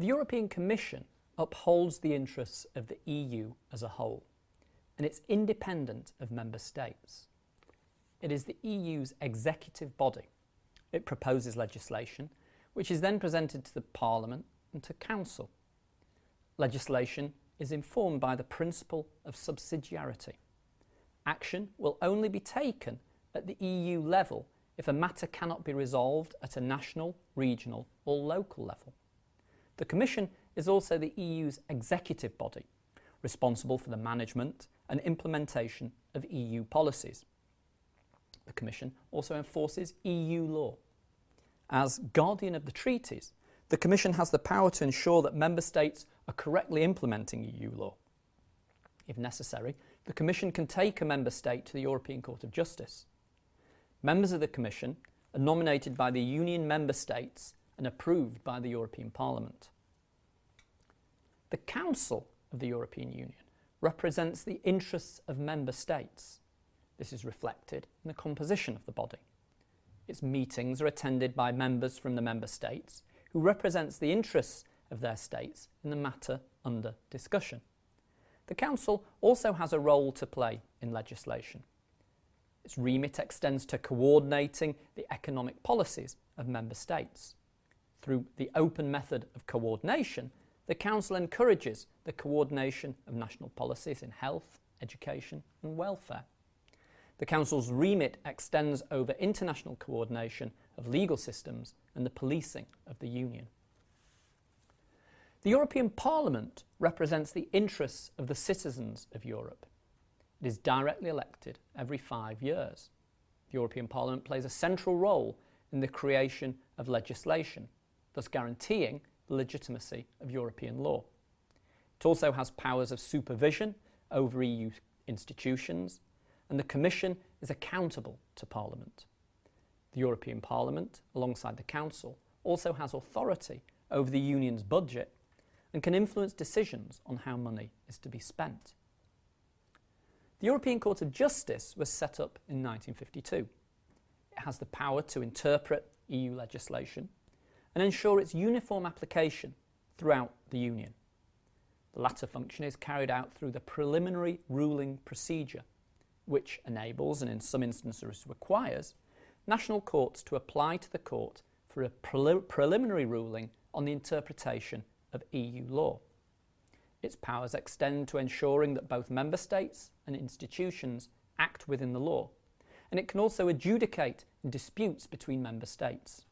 The European Commission upholds the interests of the EU as a whole, and it's independent of member states. It is the EU's executive body. It proposes legislation, which is then presented to the Parliament and to Council. Legislation is informed by the principle of subsidiarity. Action will only be taken at the EU level if a matter cannot be resolved at a national, regional or local level. The Commission is also the EU's executive body, responsible for the management and implementation of EU policies. The Commission also enforces EU law. As guardian of the treaties, the Commission has the power to ensure that Member States are correctly implementing EU law. If necessary, the Commission can take a Member State to the European Court of Justice. Members of the Commission are nominated by the Union Member States and approved by the European Parliament. The Council of the European Union represents the interests of Member States. This is reflected in the composition of the body. Its meetings are attended by members from the Member States who represents the interests of their states in the matter under discussion. The Council also has a role to play in legislation. Its remit extends to coordinating the economic policies of Member States. Through the open method of coordination, the Council encourages the coordination of national policies in health, education and welfare. The Council's remit extends over international coordination of legal systems and the policing of the Union. The European Parliament represents the interests of the citizens of Europe. It is directly elected every 5 years. The European Parliament plays a central role in the creation of legislation, thus guaranteeing the legitimacy of European law. It also has powers of supervision over EU institutions, and the Commission is accountable to Parliament. The European Parliament, alongside the Council, also has authority over the Union's budget and can influence decisions on how money is to be spent. The European Court of Justice was set up in 1952. It has the power to interpret EU legislation and ensure its uniform application throughout the Union. The latter function is carried out through the preliminary ruling procedure, which enables, and in some instances requires, national courts to apply to the court for a preliminary ruling on the interpretation of EU law. Its powers extend to ensuring that both Member States and institutions act within the law, and it can also adjudicate disputes between Member States.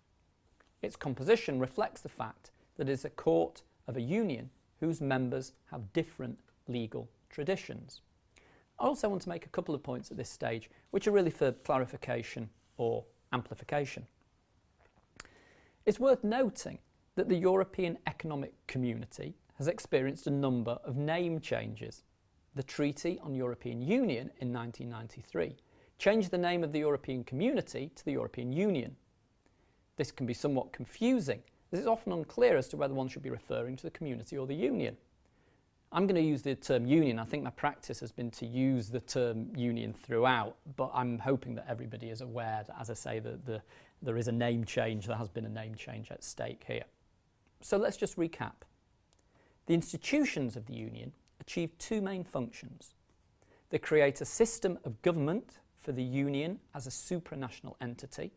Its composition reflects the fact that it is a court of a union whose members have different legal traditions. I also want to make a couple of points at this stage, which are really for clarification or amplification. It's worth noting that the European Economic Community has experienced a number of name changes. The Treaty on European Union in 1993 changed the name of the European Community to the European Union. This can be somewhat confusing, as it's often unclear as to whether one should be referring to the community or the union. I'm going to use the term union. I think my practice has been to use the term union throughout, but I'm hoping that everybody is aware that, as I say, there is a name change, there has been a name change at stake here. So let's just recap. The institutions of the Union achieve two main functions. They create a system of government for the Union as a supranational entity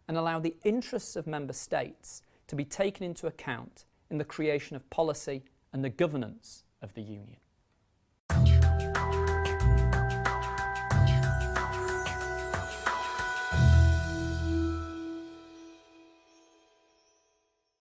and allow the interests of Member States to be taken into account in the creation of policy and the governance of the Union.